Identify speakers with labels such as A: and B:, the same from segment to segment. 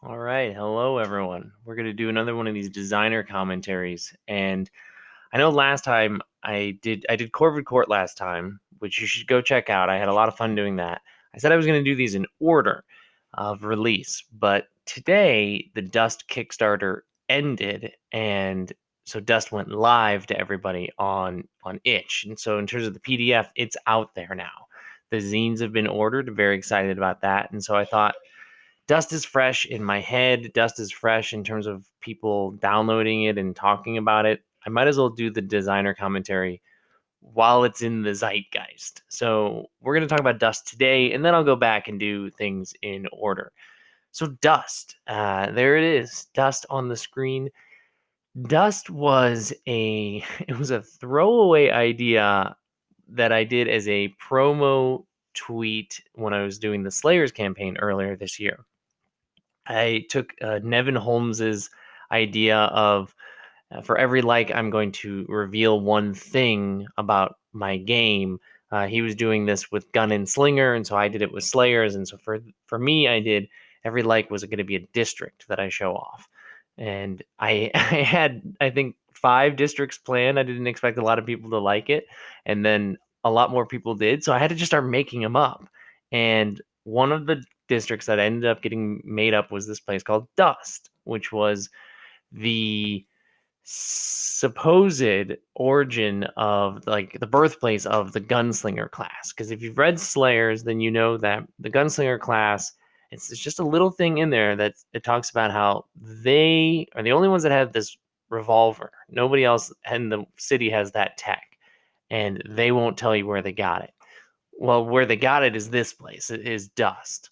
A: All right. Hello, everyone. We're going to do another one of these designer commentaries. And I know last time I did Corvid Court last time, which you should go check out. I had a lot of fun doing that. I said I was going to do these in order of release, but today the Dust Kickstarter ended, and so Dust went live to everybody on itch. And so in terms of the PDF, it's out there now. The zines have been ordered. Very excited about that. And so I thought Dust is fresh in my head. Dust is fresh in terms of people downloading it and talking about it. I might as well do the designer commentary while it's in the zeitgeist. So we're going to talk about Dust today, and then I'll go back and do things in order. So Dust, there it is. Dust on the screen. Dust was it was a throwaway idea that I did as a promo tweet when I was doing the Slayers campaign earlier this year. I took Nevin Holmes's idea of for every like, I'm going to reveal one thing about my game. He was doing this with Gun and Slinger, and so I did it with Slayers. And so for me, I did every like was going to be a district that I show off. And I I had I think 5 districts planned. I didn't expect a lot of people to like it, and then a lot more people did. So I had to just start making them up. And one of the districts that ended up getting made up was this place called Dust, which was the supposed origin of like the birthplace of the gunslinger class. Because if you've read Slayers, then you know that the gunslinger class, it's just a little thing in there that it talks about how they are the only ones that have this revolver. Nobody else in the city has that tech, and they won't tell you where they got it. Well, where they got it is this place. It is Dust.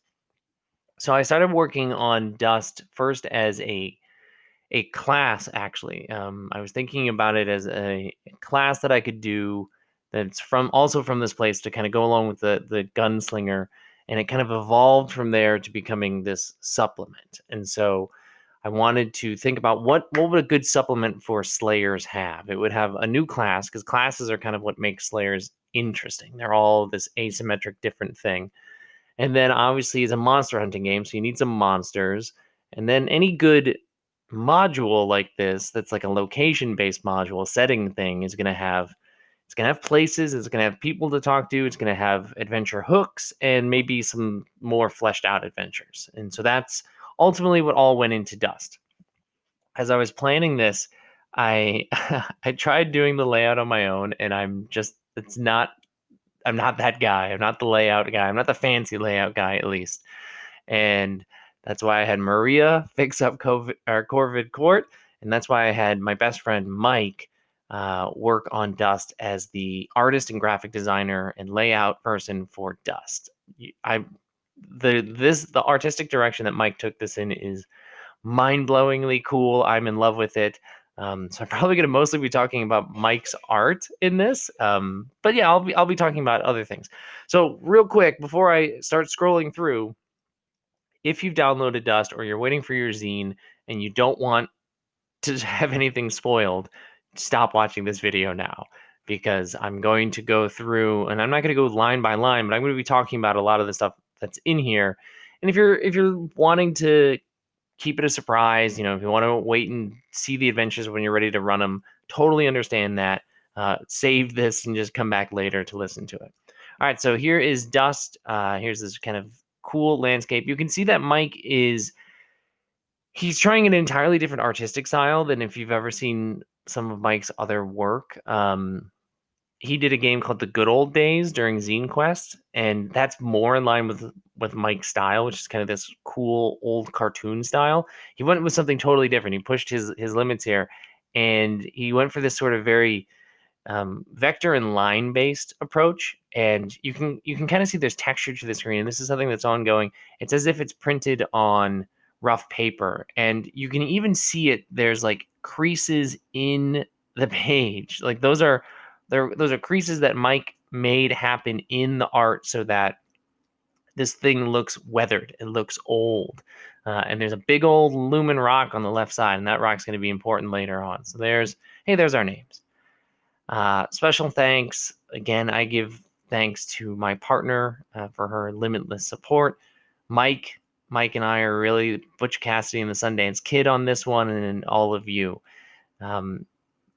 A: So I started working on Dust first as a class. Actually, I was thinking about it as a class that I could do that's from this place to kind of go along with the gunslinger, and it kind of evolved from there to becoming this supplement. And so I wanted to think about what would a good supplement for Slayers have. It would have a new class, because classes are kind of what makes Slayers interesting. They're all this asymmetric different thing. And then obviously it's a monster hunting game, so you need some monsters. And then any good module like this that's like a location-based module setting thing is going to have places, it's going to have people to talk to, it's going to have adventure hooks, and maybe some more fleshed out adventures. And so that's ultimately what all went into Dust. As I was planning this, I I tried doing the layout on my own, and I'm not that guy. I'm not the layout guy. I'm not the fancy layout guy, at least. And that's why I had Maria fix up Corvid Court. And that's why I had my best friend Mike work on Dust as the artist and graphic designer and layout person for Dust. The artistic direction that Mike took this in is mind-blowingly cool. I'm in love with it. So I'm probably going to mostly be talking about Mike's art in this. But yeah, I'll be talking about other things. So real quick, before I start scrolling through, if you've downloaded Dust or you're waiting for your zine and you don't want to have anything spoiled, stop watching this video now, because I'm going to go through, and I'm not going to go line by line, but I'm going to be talking about a lot of the stuff that's in here. And if you're wanting to keep it a surprise, if you want to wait and see the adventures when you're ready to run them, totally understand that. Save this and just come back later to listen to it. All right, so here is Dust. Here's this kind of cool landscape. You can see that he's trying an entirely different artistic style than if you've ever seen some of Mike's other work. He did a game called The Good Old Days during Zine Quest, and that's more in line with Mike's style, which is kind of this cool old cartoon style. He went with something totally different. He pushed his limits here, and he went for this sort of very vector and line based approach. And you can kind of see there's texture to the screen, and this is something that's ongoing. It's as if it's printed on rough paper, and you can even see it. There's like creases in the page, like those are creases that Mike made happen in the art so that this thing looks weathered, it looks old. And there's a big old lumen rock on the left side, and that rock's going to be important later on. So there's our names. Special thanks. Again, I give thanks to my partner for her limitless support. Mike, Mike and I are really Butch Cassidy and the Sundance Kid on this one, and all of you.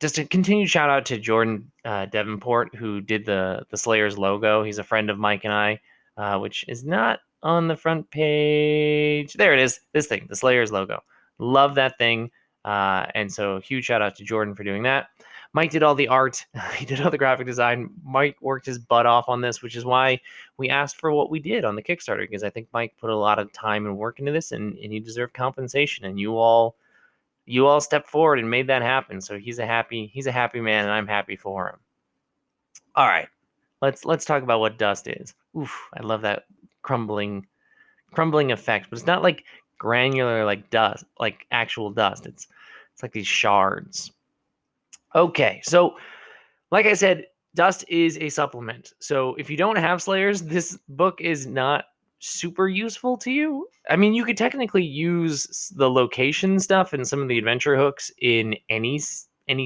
A: Just a continued shout out to Jordan Davenport, who did the Slayers logo. He's a friend of Mike and I, which is not on the front page. There it is. This thing, the Slayers logo. Love that thing. And so huge shout out to Jordan for doing that. Mike did all the art. He did all the graphic design. Mike worked his butt off on this, which is why we asked for what we did on the Kickstarter, because I think Mike put a lot of time and work into this, and he deserved compensation. And you all stepped forward and made that happen. So he's a happy man, and I'm happy for him. All right, let's talk about what dust is. Oof, I love that crumbling effect, but it's not like granular like dust, like actual dust. It's like these shards. Okay, so like I said, dust is a supplement. So if you don't have Slayers, this book is not super useful to you. I mean, you could technically use the location stuff and some of the adventure hooks in any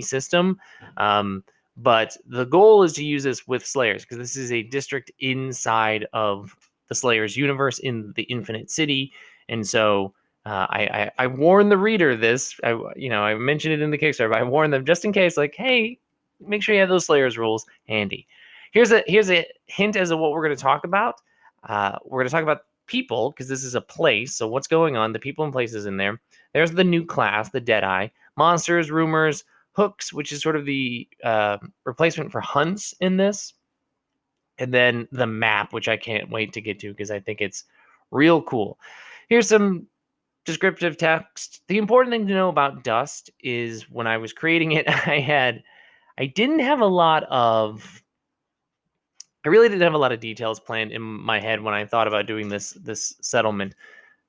A: system, but the goal is to use this with Slayers, because this is a district inside of the Slayers universe in the Infinite City, and so I warn the reader this. I mentioned it in the Kickstarter, but I warn them just in case, like, hey, make sure you have those Slayers rules handy. Here's a hint as to what we're going to talk about. We're going to talk about people, because this is a place. So what's going on? The people and places in there. There's the new class, the Deadeye. Monsters, rumors, hooks, which is sort of the replacement for hunts in this. And then the map, which I can't wait to get to, because I think it's real cool. Here's some descriptive text. The important thing to know about dust is when I was creating it, I didn't have a lot of I really didn't have a lot of details planned in my head when I thought about doing this settlement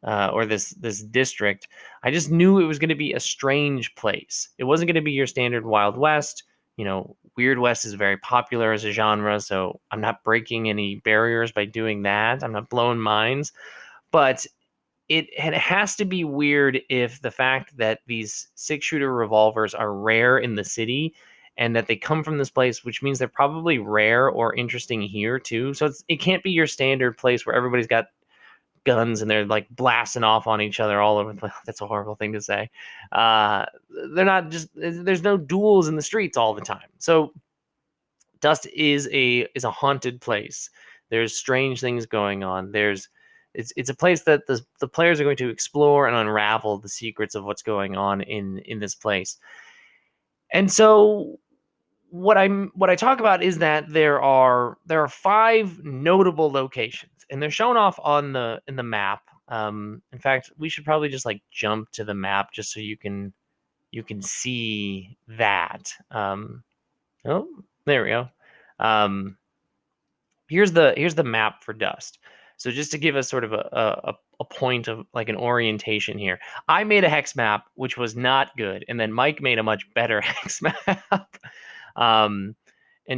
A: or this district. I just knew it was going to be a strange place. It wasn't going to be your standard Wild West. Weird West is very popular as a genre, so I'm not breaking any barriers by doing that. I'm not blowing minds, but it has to be weird if the fact that these 6-shooter revolvers are rare in the city and that they come from this place, which means they're probably rare or interesting here too. So it can't be your standard place where everybody's got guns and they're like blasting off on each other all over the place. That's a horrible thing to say. They're not just, there's no duels in the streets all the time. So Dust is a haunted place. There's strange things going on. It's a place that the players are going to explore and unravel the secrets of what's going on in this place. And so what I talk about is that there are 5 notable locations, and they're shown off in the map. In fact, we should probably just like jump to the map just so you can see that. Oh, there we go. Here's the map for Dust. So just to give us sort of a point of like an orientation here, I made a hex map which was not good, and then Mike made a much better hex map. And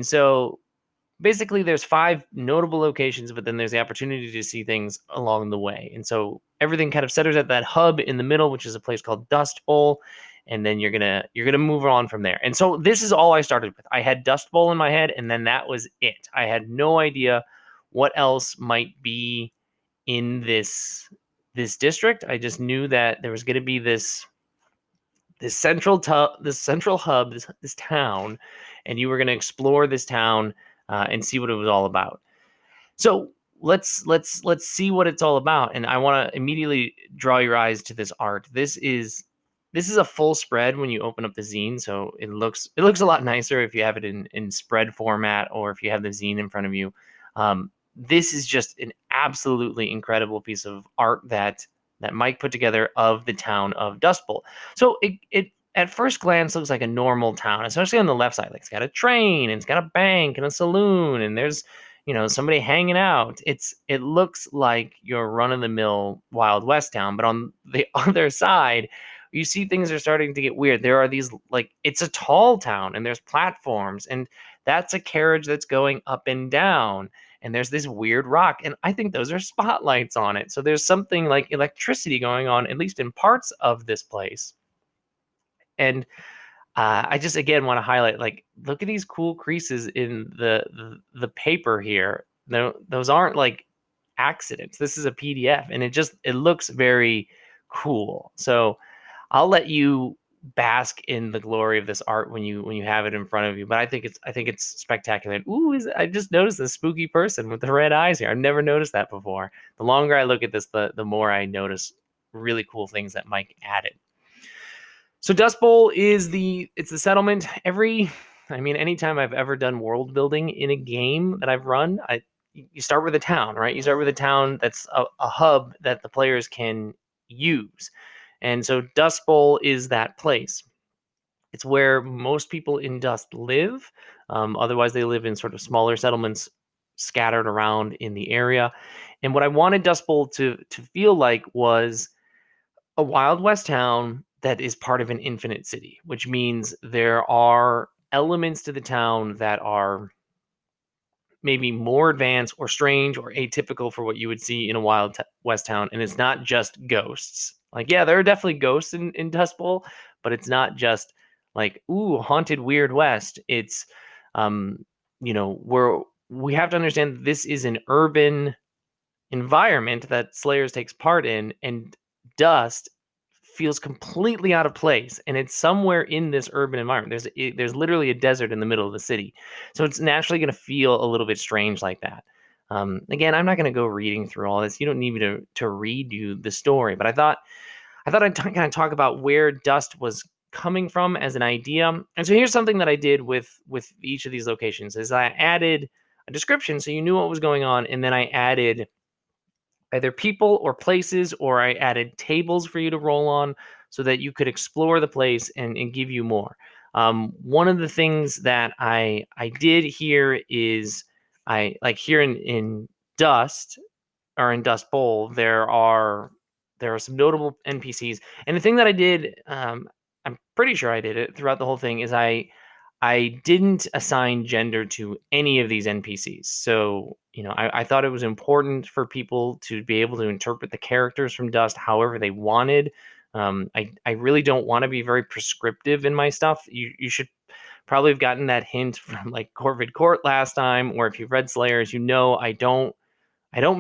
A: so basically there's 5 notable locations, but then there's the opportunity to see things along the way. And so everything kind of centers at that hub in the middle, which is a place called Dust Bowl. And then you're gonna move on from there. And so this is all I started with. I had Dust Bowl in my head, and then that was it. I had no idea what else might be in this district. I just knew that there was going to be this central hub, this town, and you were going to explore this town and see what it was all about. So let's see what it's all about. And I want to immediately draw your eyes to this art. This is a full spread when you open up the zine, so it looks a lot nicer if you have it in spread format or if you have the zine in front of you. This is just an absolutely incredible piece of art that Mike put together of the town of Dust Bowl. So it at first glance looks like a normal town, especially on the left side. Like it's got a train and it's got a bank and a saloon and there's somebody hanging out. It looks like your run-of-the-mill Wild West town, but on the other side, you see things are starting to get weird. There are these, like, it's a tall town and there's platforms and that's a carriage that's going up and down. And there's this weird rock, and I think those are spotlights on it. So there's something like electricity going on, at least in parts of this place. And I just, again, want to highlight, like, look at these cool creases in the paper here. No, those aren't like accidents. This is a PDF, and it looks very cool. So I'll let you bask in the glory of this art when you have it in front of you. But I think it's spectacular. Ooh, I just noticed this spooky person with the red eyes here. I've never noticed that before. The longer I look at this, the more I notice really cool things that Mike added. So Dust Bowl is it's the settlement. Anytime I've ever done world building in a game that I've run, you start with a town, right? You start with a town that's a hub that the players can use. And so Dust Bowl is that place. It's where most people in Dust live. Otherwise, they live in sort of smaller settlements scattered around in the area. And what I wanted Dust Bowl to feel like was a Wild West town that is part of an infinite city, which means there are elements to the town that are maybe more advanced or strange or atypical for what you would see in a Wild West town. And it's not just ghosts. Like, yeah, there are definitely ghosts in Dust Bowl, but it's not just like, ooh, haunted Weird West. It's, we have to understand this is an urban environment that Slayers takes part in, and Dust feels completely out of place, and it's somewhere in this urban environment. There's literally a desert in the middle of the city, so it's naturally going to feel a little bit strange like that. Again, I'm not going to go reading through all this. You don't need me to read you the story, but I thought I'd kind of talk about where Dust was coming from as an idea. And so here's something that I did with each of these locations: is I added a description so you knew what was going on, and then I added either people or places, or I added tables for you to roll on so that you could explore the place and give you more. One of the things that I did here is I like here in Dust or in Dust Bowl, there are some notable NPCs. And the thing that I did, I'm pretty sure I did it throughout the whole thing, is I didn't assign gender to any of these NPCs. So, I thought it was important for people to be able to interpret the characters from Dust however they wanted. I really don't want to be very prescriptive in my stuff. You should probably have gotten that hint from like Corvid Court last time, or if you've read Slayers, I don't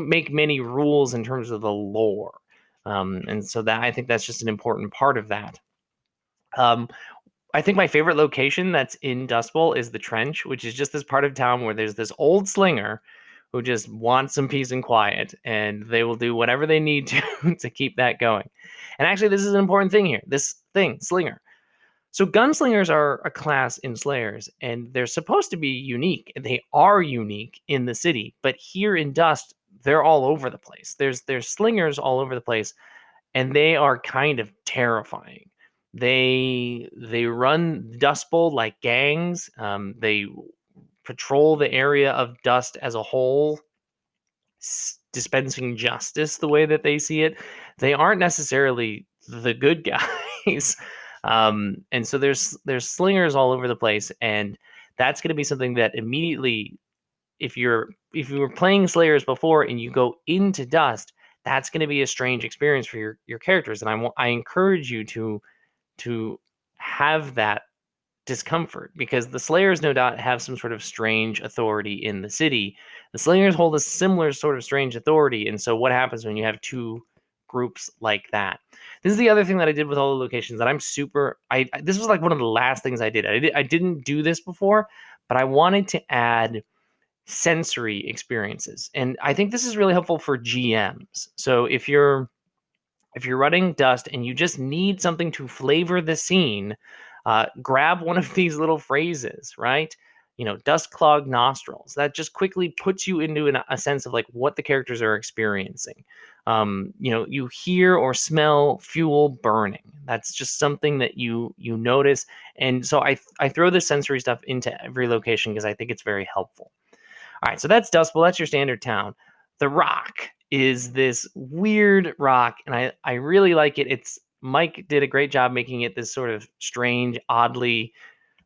A: make many rules in terms of the lore. And so that I think that's just an important part of that. I think my favorite location that's in Dust Bowl is the Trench, which is just this part of town where there's this old slinger who just wants some peace and quiet, and they will do whatever they need to to keep that going. And actually, this is an important thing here. This thing, slinger. So gunslingers are a class in Slayers, and they're supposed to be unique. They are unique in the city, but here in Dust, they're all over the place. There's slingers all over the place, and they are kind of terrifying. They run Dust Bowl like gangs. They patrol the area of Dust as a whole, dispensing justice the way that they see it. They aren't necessarily the good guys. And so there's slingers all over the place, and that's going to be something that immediately, if you were playing Slayers before and you go into Dust, that's going to be a strange experience for your characters. And I encourage you to have that discomfort, because the Slayers no doubt have some sort of strange authority in the city. The Slayers hold a similar sort of strange authority, and so what happens when you have two groups like that? This is the other thing that I did with all the locations that I'm super. This was like one of the last things I did. I didn't do this before, but I wanted to add sensory experiences, and I think this is really helpful for GMs. So if you're running Dust and you just need something to flavor the scene, grab one of these little phrases, right? Dust clogged nostrils. That just quickly puts you into a sense of like what the characters are experiencing. You hear or smell fuel burning. That's just something that you notice. And so I throw this sensory stuff into every location because I think it's very helpful. All right, so that's Dust Bowl. That's your standard town. The Rock is this weird rock, and I really like it. Mike did a great job making it this sort of strange, oddly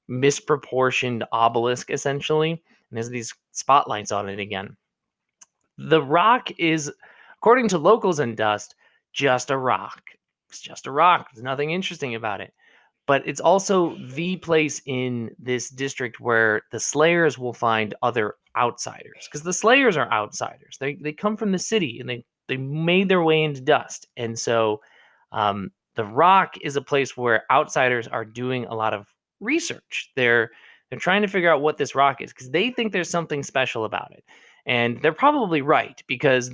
A: misproportioned obelisk, essentially. And there's these spotlights on it again. The rock is, according to locals in Dust, just a rock. It's just a rock. There's nothing interesting about it. but it's also the place in this district where the Slayers will find other outsiders, because the Slayers are outsiders. They come from the city and they made their way into dust, and so the Rock is a place where outsiders are doing a lot of research. They're trying to figure out what this rock is because they think there's something special about it, and they're probably right because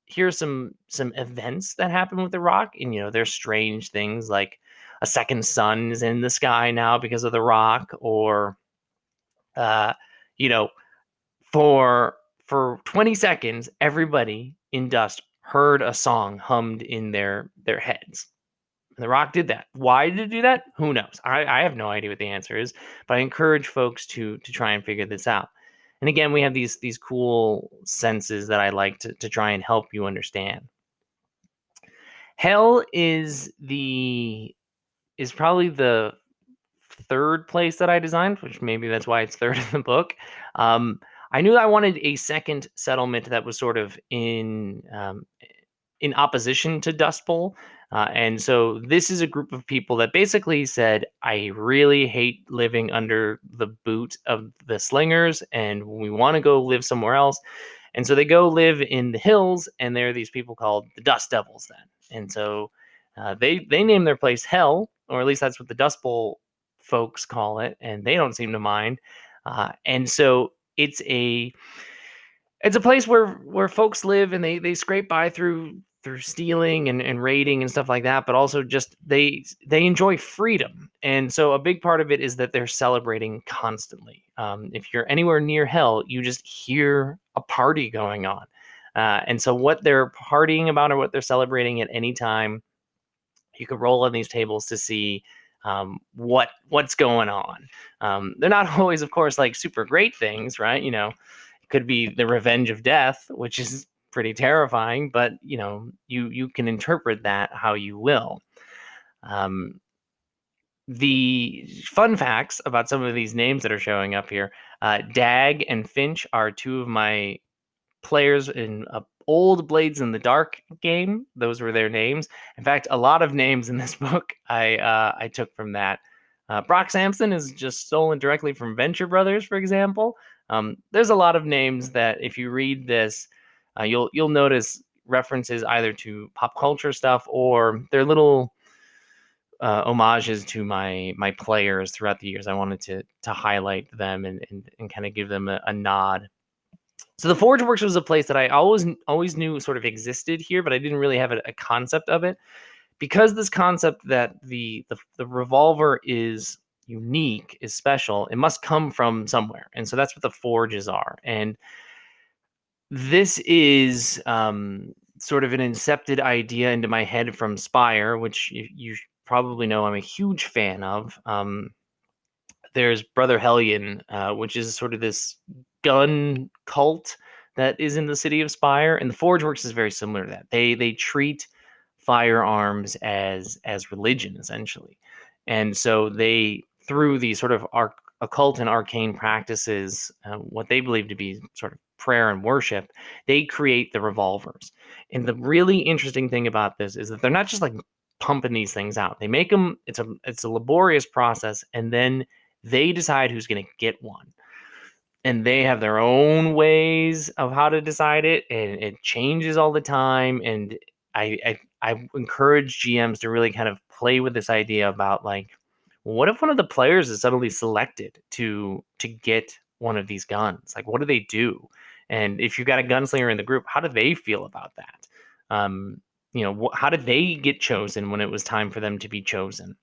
A: here's some events that happen with the rock, and there's strange things like a second sun is in the sky now because of the rock, or uh, you know, for 20 seconds, everybody in dust heard a song hummed in their heads. And the rock did that. Why did it do that? Who knows? I have no idea what the answer is, but I encourage folks to try and figure this out. And again, we have these cool senses that I like to try and help you understand. Hell is probably the third place that I designed, which maybe that's why it's third in the book. I knew I wanted a second settlement that was sort of in opposition to Dust Bowl. And so this is a group of people that basically said, I really hate living under the boot of the Slingers, and we want to go live somewhere else. And so they go live in the hills, and there are these people called the Dust Devils then. And so they name their place Hell, or at least that's what the Dust Bowl folks call it, and they don't seem to mind. And so it's a place where folks live, and they scrape by through stealing and raiding and stuff like that, but also just they enjoy freedom. And so a big part of it is that they're celebrating constantly. If you're anywhere near Hell, you just hear a party going on. And so what they're partying about or what they're celebrating at any time, you can roll on these tables to see what's going on. They're not always, of course, like super great things, right? It could be the revenge of death, which is pretty terrifying, but you can interpret that how you will. The fun facts about some of these names that are showing up here: Dag and Finch are two of my players in old Blades in the Dark game. Those were their names. In fact, a lot of names in this book I took from that. Brock Sampson is just stolen directly from Venture Brothers, for example. There's a lot of names that if you read this, you'll notice references either to pop culture stuff or they're little homages to my players throughout the years. I wanted to highlight them and kind of give them a nod. So the Forge Works was a place that I always knew sort of existed here, but I didn't really have a concept of it. Because this concept that the revolver is unique, is special, it must come from somewhere. And so that's what the forges are. And this is sort of an incepted idea into my head from Spire, which you probably know I'm a huge fan of. There's Brother Hellion, which is sort of this gun cult that is in the city of Spire, and the Forge Works is very similar to that. They treat firearms as religion, essentially, and so they, through these sort of occult and arcane practices, what they believe to be sort of prayer and worship, they create the revolvers. And the really interesting thing about this is that they're not just like pumping these things out. They make them. It's a laborious process, and then they decide who's going to get one. And they have their own ways of how to decide it, and it changes all the time. And I encourage GMs to really kind of play with this idea about like, what if one of the players is suddenly selected to get one of these guns? Like, what do they do? And if you've got a gunslinger in the group, how do they feel about that? How did they get chosen when it was time for them to be chosen?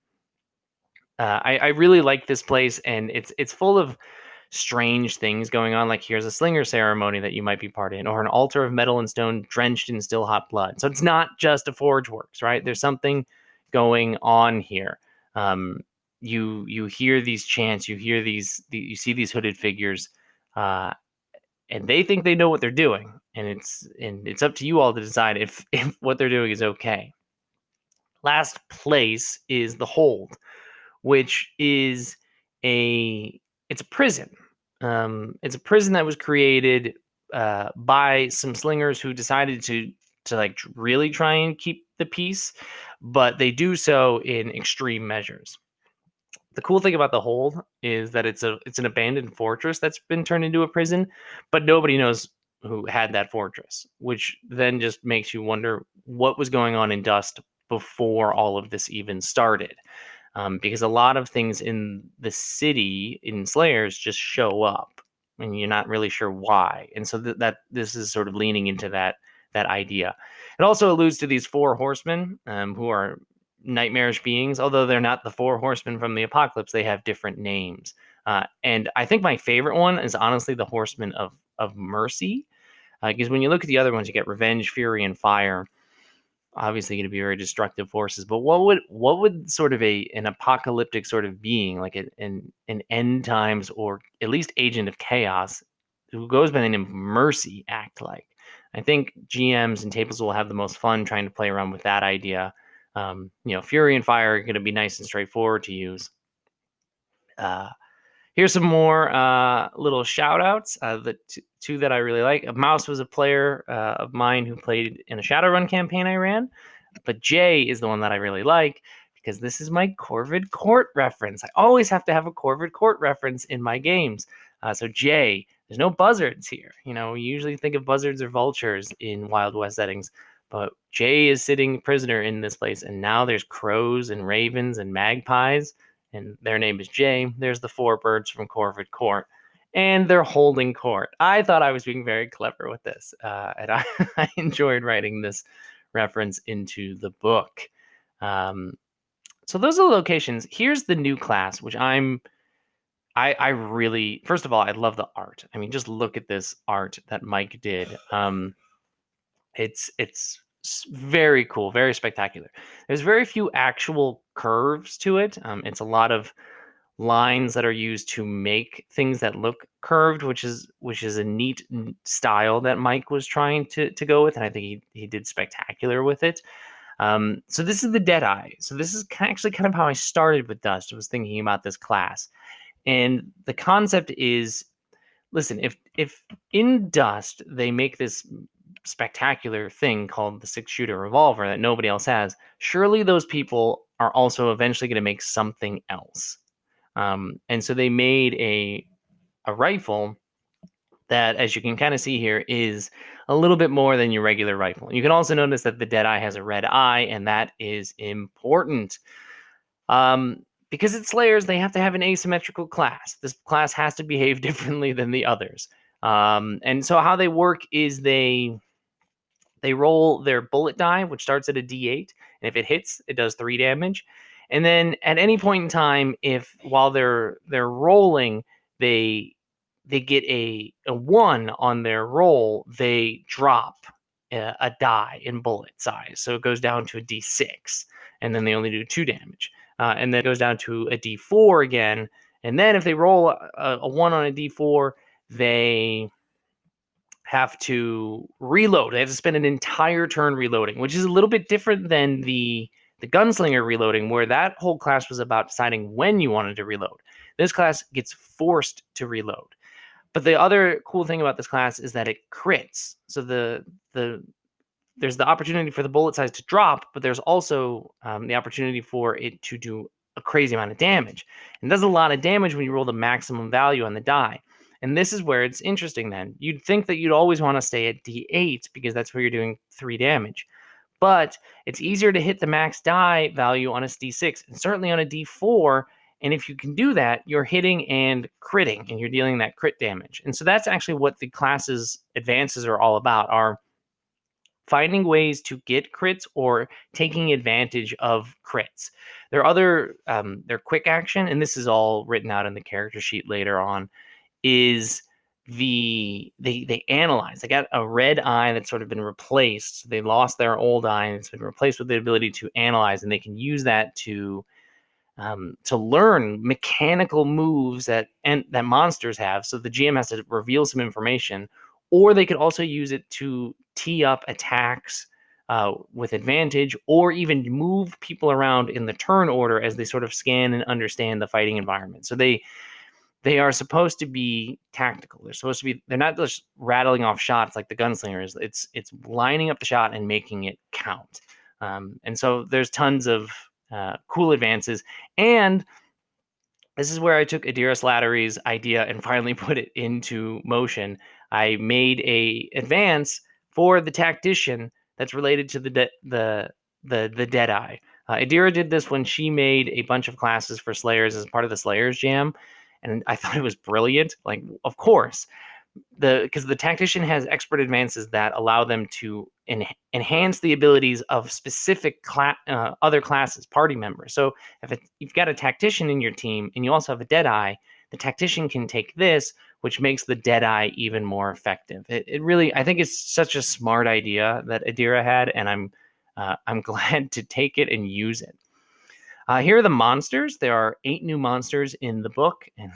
A: I really like this place, and it's full of strange things going on. Like here's a slinger ceremony that you might be part in, or an altar of metal and stone drenched in still hot blood. So it's not just a Forge Works, right? There's something going on here. You hear these chants, you see these hooded figures, and they think they know what they're doing, and it's up to you all to decide if what they're doing is okay. Last place is the Hold, which is it's a prison. It's a prison that was created by some slingers who decided to like really try and keep the peace, but they do so in extreme measures. The cool thing about the hold is that it's an abandoned fortress that's been turned into a prison, but nobody knows who had that fortress, which then just makes you wonder what was going on in Dust before all of this even started. Because a lot of things in the city in Slayers just show up, and you're not really sure why. And so that this is sort of leaning into that idea. It also alludes to these four horsemen, who are nightmarish beings. Although they're not the four horsemen from the apocalypse, they have different names. And I think my favorite one is honestly the Horsemen of Mercy, because when you look at the other ones, you get Revenge, Fury, and Fire. Obviously, going to be very destructive forces. But what would sort of an apocalyptic sort of being, like an end times or at least agent of chaos, who goes by the name of Mercy, act like? I think GMs and tables will have the most fun trying to play around with that idea. Fury and Fire are going to be nice and straightforward to use. Here's some more little shout outs. The two that I really like. Mouse was a player of mine who played in a Shadowrun campaign I ran, but Jay is the one that I really like because this is my Corvid Court reference. I always have to have a Corvid Court reference in my games. So Jay, there's no buzzards here. We usually think of buzzards or vultures in Wild West settings, but Jay is sitting prisoner in this place, and now there's crows and ravens and magpies, and their name is Jay. There's the four birds from Corvid Court, and they're holding court. I thought I was being very clever with this, and I enjoyed writing this reference into the book. So those are the locations. Here's the new class, which I really, first of all, I love the art. I mean, just look at this art that Mike did. It's very cool, very spectacular. There's very few actual curves to it. It's a lot of lines that are used to make things that look curved, which is a neat style that Mike was trying to go with, and I think he did spectacular with it. So this is the Deadeye. So this is actually kind of how I started with Dust. I was thinking about this class, and the concept is, listen, if in Dust they make this spectacular thing called the 6-shooter revolver that nobody else has, surely those people are also eventually going to make something else. And so they made a rifle that, as you can kind of see here, is a little bit more than your regular rifle. You can also notice that the Deadeye has a red eye, and that is important. Because it's Slayers, they have to have an asymmetrical class. This class has to behave differently than the others. And so how they work is they roll their bullet die, which starts at a D8, and if it hits, it does 3 damage. And then at any point in time, if while they're rolling, they get a 1 on their roll, they drop a die in bullet size. So it goes down to a D6, and then they only do 2 damage. And then it goes down to a D4 again. And then if they roll a 1 on a D4, they have to reload. They have to spend an entire turn reloading, which is a little bit different than the gunslinger reloading, where that whole class was about deciding when you wanted to reload. This class gets forced to reload. But the other cool thing about this class is that it crits. So there's the opportunity for the bullet size to drop, but there's also the opportunity for it to do a crazy amount of damage. And does a lot of damage when you roll the maximum value on the die. And this is where it's interesting then. You'd think that you'd always want to stay at D8 because that's where you're doing 3 damage. But it's easier to hit the max die value on a D6 and certainly on a D4. And if you can do that, you're hitting and critting, and you're dealing that crit damage. And so that's actually what the class's advances are all about, are finding ways to get crits or taking advantage of crits. There are other, their quick action, and this is all written out in the character sheet later on, is they analyze. They got a red eye that's sort of been replaced. They lost their old eye, and it's been replaced with the ability to analyze, and they can use that to learn mechanical moves that monsters have. So the GM has to reveal some information, or they could also use it to tee up attacks with advantage, or even move people around in the turn order as they sort of scan and understand the fighting environment. So they they are supposed to be tactical. They're not just rattling off shots like the gunslingers. It's lining up the shot and making it count. And so there's tons of cool advances. And this is where I took Adira Slattery's idea and finally put it into motion. I made a advance for the tactician that's related to the Deadeye. Adira did this when she made a bunch of classes for Slayers as part of the Slayers Jam, and I thought it was brilliant. Like, of course, because the tactician has expert advances that allow them to enhance the abilities of specific other classes, party members. So if you've got a tactician in your team and you also have a Deadeye, the tactician can take this, which makes the Deadeye even more effective. It really, I think it's such a smart idea that Adira had, and I'm glad to take it and use it. Here are the monsters. There are 8 new monsters in the book, and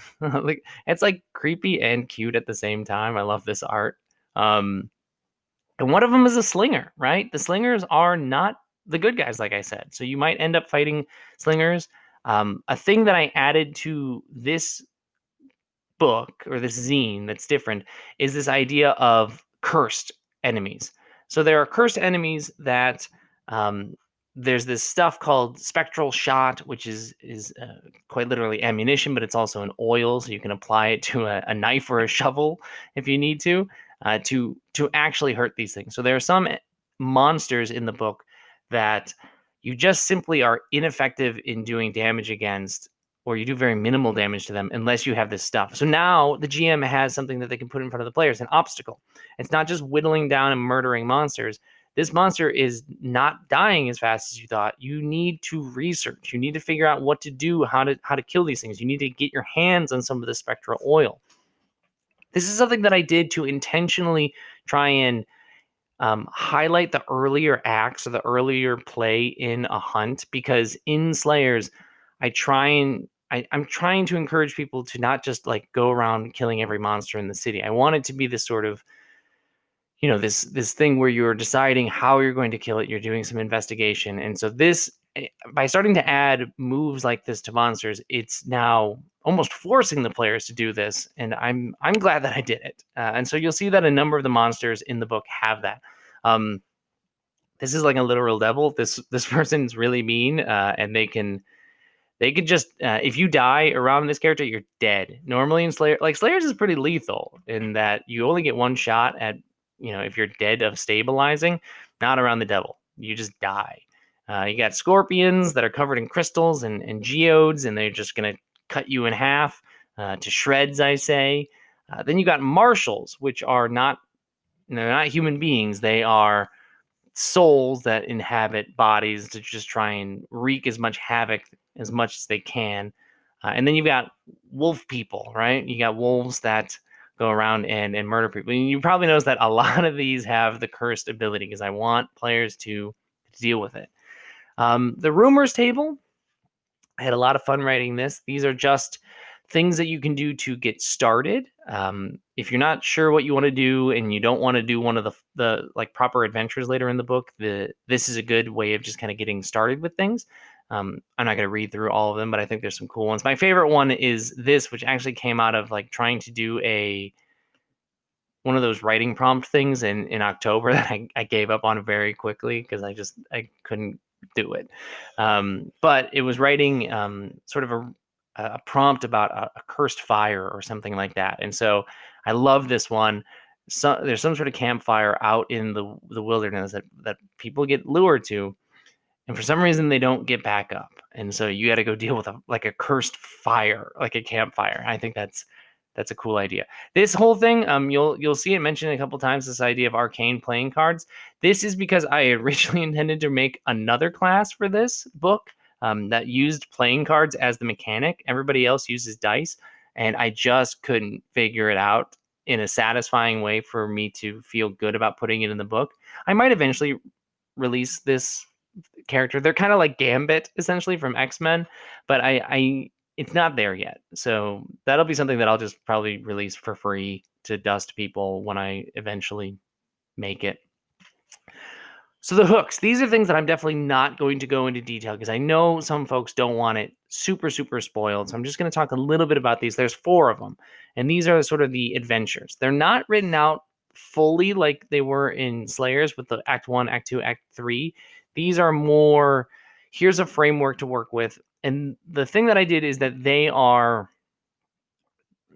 A: it's like creepy and cute at the same time. I love this art. And one of them is a slinger, right? The slingers are not the good guys, like I said. So you might end up fighting slingers. A thing that I added to this book or this zine that's different is this idea of cursed enemies. So there are cursed enemies that there's this stuff called spectral shot, which is quite literally ammunition, but it's also an oil, so you can apply it to a knife or a shovel if you need to actually hurt these things. So there are some monsters in the book that you just simply are ineffective in doing damage against, or you do very minimal damage to them unless you have this stuff. So now the GM has something that they can put in front of the players, an obstacle. It's not just whittling down and murdering monsters. This monster is not dying as fast as you thought. You need to research. You need to figure out what to do, how to kill these things. You need to get your hands on some of the spectral oil. This is something that I did to intentionally try and highlight the earlier acts or the earlier play in a hunt, because in Slayers, I'm trying to encourage people to not just like go around killing every monster in the city. I want it to be this sort of, this thing where you're deciding how you're going to kill it. You're doing some investigation. And so by starting to add moves like this to monsters, it's now almost forcing the players to do this. And I'm glad that I did it. And so you'll see that a number of the monsters in the book have that. This is like a literal devil. This person's really mean, and they could just if you die around this character, you're dead. Normally in Slayers is pretty lethal in that you only get one shot at, if you're dead of stabilizing. Not around the devil. You just die. You got scorpions that are covered in crystals and geodes, and they're just gonna cut you in half to shreds, I say. Then you got marshals, which are they're not human beings. They are souls that inhabit bodies to just try and wreak as much havoc as much as they can. And then you've got wolf people, right? You got wolves that go around and murder people. And you probably notice that a lot of these have the cursed ability, because I want players to deal with it. The rumors table, I had a lot of fun writing this. These are just things that you can do to get started. If you're not sure what you want to do and you don't want to do one of the like proper adventures later in the book, this is a good way of just kind of getting started with things. I'm not going to read through all of them, but I think there's some cool ones. My favorite one is this, which actually came out of like trying to do one of those writing prompt things in October that I gave up on very quickly because I couldn't do it. But it was writing sort of a prompt about a cursed fire or something like that. And so I love this one. So there's some sort of campfire out in the wilderness that people get lured to, and for some reason they don't get back up. And so you got to go deal with a cursed fire, like a campfire. I think that's a cool idea. This whole thing, you'll see it mentioned a couple times, this idea of arcane playing cards. This is because I originally intended to make another class for this book that used playing cards as the mechanic. Everybody else uses dice, and I just couldn't figure it out in a satisfying way for me to feel good about putting it in the book. I might eventually release this character. They're kind of like Gambit, essentially, from X-Men, but it's not there yet. So that'll be something that I'll just probably release for free to dust people when I eventually make it. So the hooks, these are things that I'm definitely not going to go into detail because I know some folks don't want it super, super spoiled. So I'm just going to talk a little bit about these. There's 4 of them, and these are sort of the adventures. They're not written out fully like they were in Slayers with the Act 1, Act 2, Act 3. These are more, here's a framework to work with. And the thing that I did is that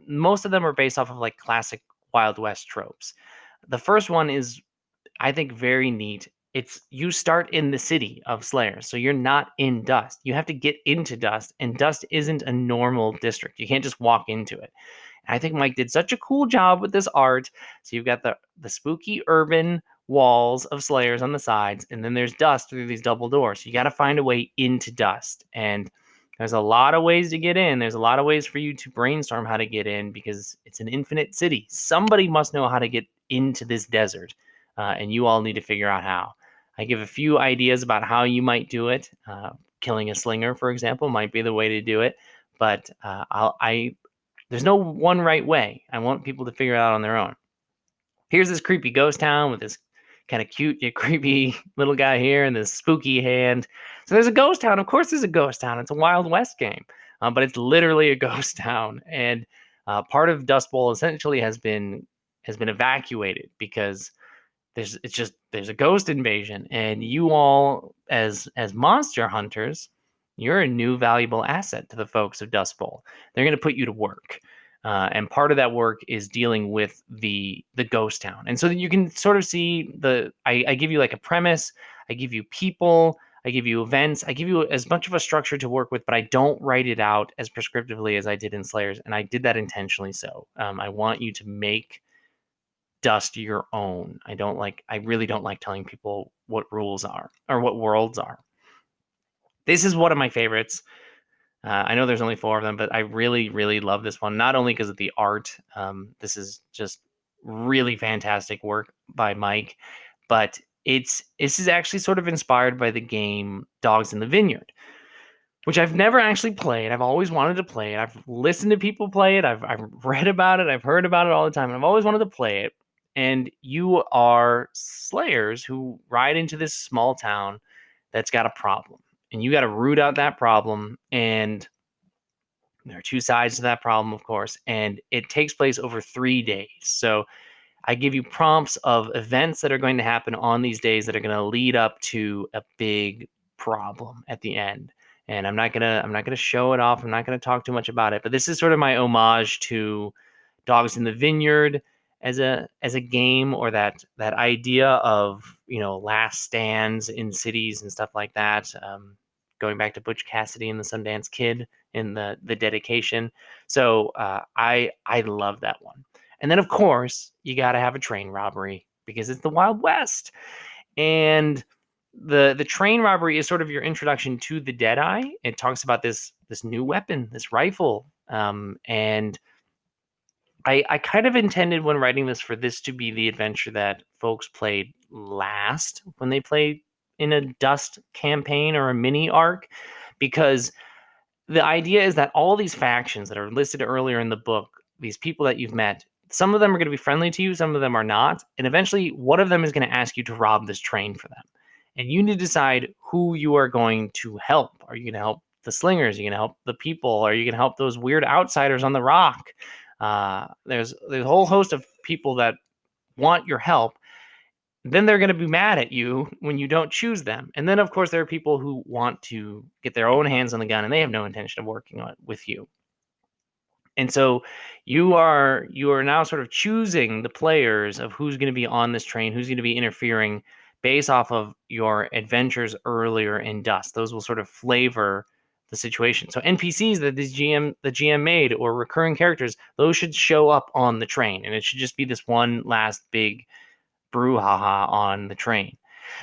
A: most of them are based off of like classic Wild West tropes. The first one is, I think, very neat. It's you start in the city of Slayer, so you're not in Dust. You have to get into Dust, and Dust isn't a normal district. You can't just walk into it. And I think Mike did such a cool job with this art. So you've got the spooky urban walls of Slayers on the sides, and then there's Dust through these double doors. So you got to find a way into Dust, and there's a lot of ways to get in. There's a lot of ways for you to brainstorm how to get in because it's an infinite city. Somebody must know how to get into this desert, and you all need to figure out how. I give a few ideas about how you might do it. Killing a slinger, for example, might be the way to do it. But there's no one right way. I want people to figure it out on their own. Here's this creepy ghost town with this kind of cute yet creepy little guy here and this spooky hand. So there's a ghost town. Of course there's a ghost town. It's a Wild West game, but it's literally a ghost town. And part of Dust Bowl essentially has been evacuated because there's a ghost invasion, and you all as monster hunters, you're a new valuable asset to the folks of Dust Bowl. They're going to put you to work. And part of that work is dealing with the ghost town. And so that you can sort of see I give you like a premise, I give you people, I give you events, I give you as much of a structure to work with, but I don't write it out as prescriptively as I did in Slayers. And I did that intentionally. So I want you to make Dust your own. I really don't like telling people what rules are or what worlds are. This is one of my favorites. I know there's only 4 of them, but I really, really love this one. Not only because of the art, this is just really fantastic work by Mike, but this is actually sort of inspired by the game Dogs in the Vineyard, which I've never actually played. I've always wanted to play it. I've listened to people play it. I've read about it. I've heard about it all the time, and I've always wanted to play it. And you are slayers who ride into this small town that's got a problem, and you got to root out that problem. And there are 2 sides to that problem, of course, and it takes place over 3 days. So I give you prompts of events that are going to happen on these days that are going to lead up to a big problem at the end. And I'm not gonna show it off. I'm not gonna talk too much about it. But this is sort of my homage to Dogs in the Vineyard as a game, or that idea of last stands in cities and stuff like that. Going back to Butch Cassidy and the Sundance Kid in the dedication. So I love that one. And then of course you got to have a train robbery because it's the Wild West, and the train robbery is sort of your introduction to the Deadeye. It talks about this new weapon, this rifle, and I kind of intended when writing this for this to be the adventure that folks played last when they played in a Dust campaign or a mini arc, because the idea is that all these factions that are listed earlier in the book, these people that you've met, some of them are going to be friendly to you, some of them are not, and eventually one of them is going to ask you to rob this train for them. And you need to decide who you are going to help. Are you going to help the slingers? Are you going to help the people? Are you going to help those weird outsiders on the rock? There's a whole host of people that want your help. Then they're going to be mad at you when you don't choose them. And then, of course, there are people who want to get their own hands on the gun and they have no intention of working with you. And so you are now sort of choosing the players of who's going to be on this train, who's going to be interfering based off of your adventures earlier in Dust. Those will sort of flavor the situation. So NPCs that the GM made, or recurring characters, those should show up on the train, and it should just be this one last big brouhaha on the train.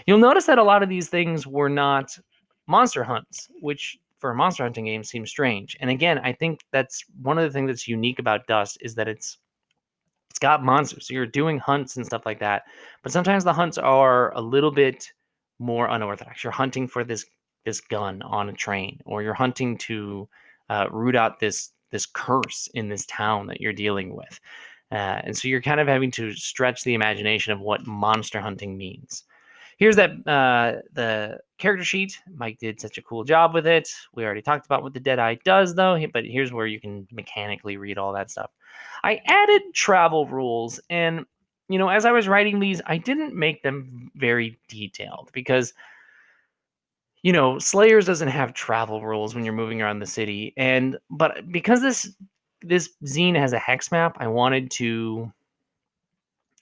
A: You'll notice that a lot of these things were not monster hunts, which for a monster hunting game seems strange. And again, I think that's one of the things that's unique about Dust is that it's got monsters. So you're doing hunts and stuff like that. But sometimes the hunts are a little bit more unorthodox. You're hunting for this gun on a train, or you're hunting to root out this curse in this town that you're dealing with. And so you're kind of having to stretch the imagination of what monster hunting means. here's the character sheet. Mike did such a cool job with it. We already talked about what the Deadeye does, though, but here's where you can mechanically read all that stuff. I added travel rules, and as I was writing these, I didn't make them very detailed because Slayers doesn't have travel rules when you're moving around the city, but because this zine has a hex map, I wanted to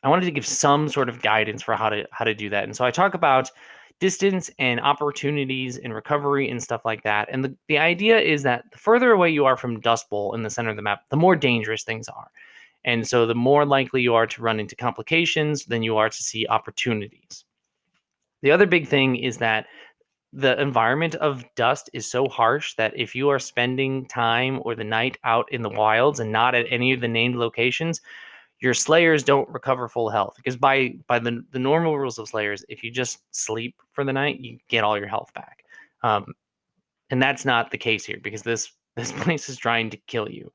A: give some sort of guidance for how to do that. And so I talk about distance and opportunities and recovery and stuff like that. And the idea is that the further away you are from Dust Bowl in the center of the map, the more dangerous things are. And so the more likely you are to run into complications than you are to see opportunities. The other big thing is that the environment of Dust is so harsh that if you are spending time or the night out in the wilds and not at any of the named locations, your Slayers don't recover full health, because by the normal rules of Slayers, if you just sleep for the night, you get all your health back. And that's not the case here, because this place is trying to kill you.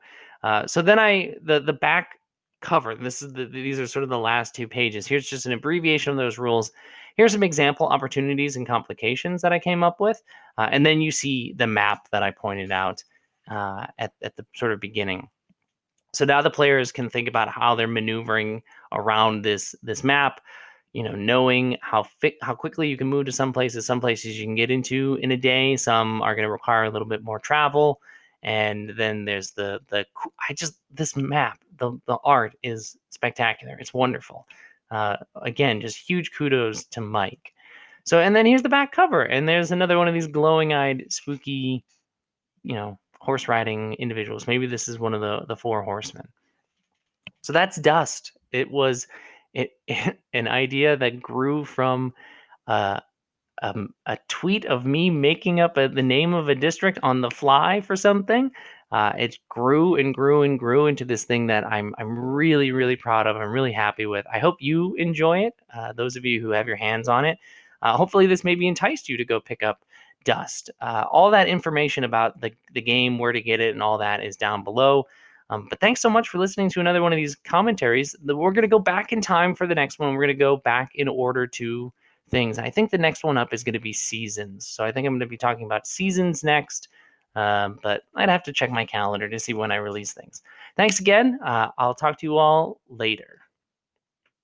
A: So then the back cover, these are sort of the last 2 pages. Here's just an abbreviation of those rules. Here's some example opportunities and complications that I came up with. And then you see the map that I pointed out at the sort of beginning. So now the players can think about how they're maneuvering around this map, knowing how quickly you can move to some places. Some places you can get into in a day. Some are going to require a little bit more travel. And then there's this map. The art is spectacular. It's wonderful. Again, just huge kudos to Mike. So, and then here's the back cover, and there's another one of these glowing-eyed, spooky, horse riding individuals. Maybe this is one of the 4 horsemen. So that's Dust. It was an idea that grew from a tweet of me making up the name of a district on the fly for something. It grew and grew and grew into this thing that I'm really, really proud of. I'm really happy with. I hope you enjoy it. Those of you who have your hands on it. Hopefully this maybe enticed you to go pick up Dust. All that information about the game, where to get it, and all that is down below. But thanks so much for listening to another one of these commentaries. We're going to go back in time for the next one. We're going to go back in order to things. I think the next one up is going to be seasons. So I think I'm going to be talking about seasons next. But I'd have to check my calendar to see when I release things. Thanks again. I'll talk to you all later.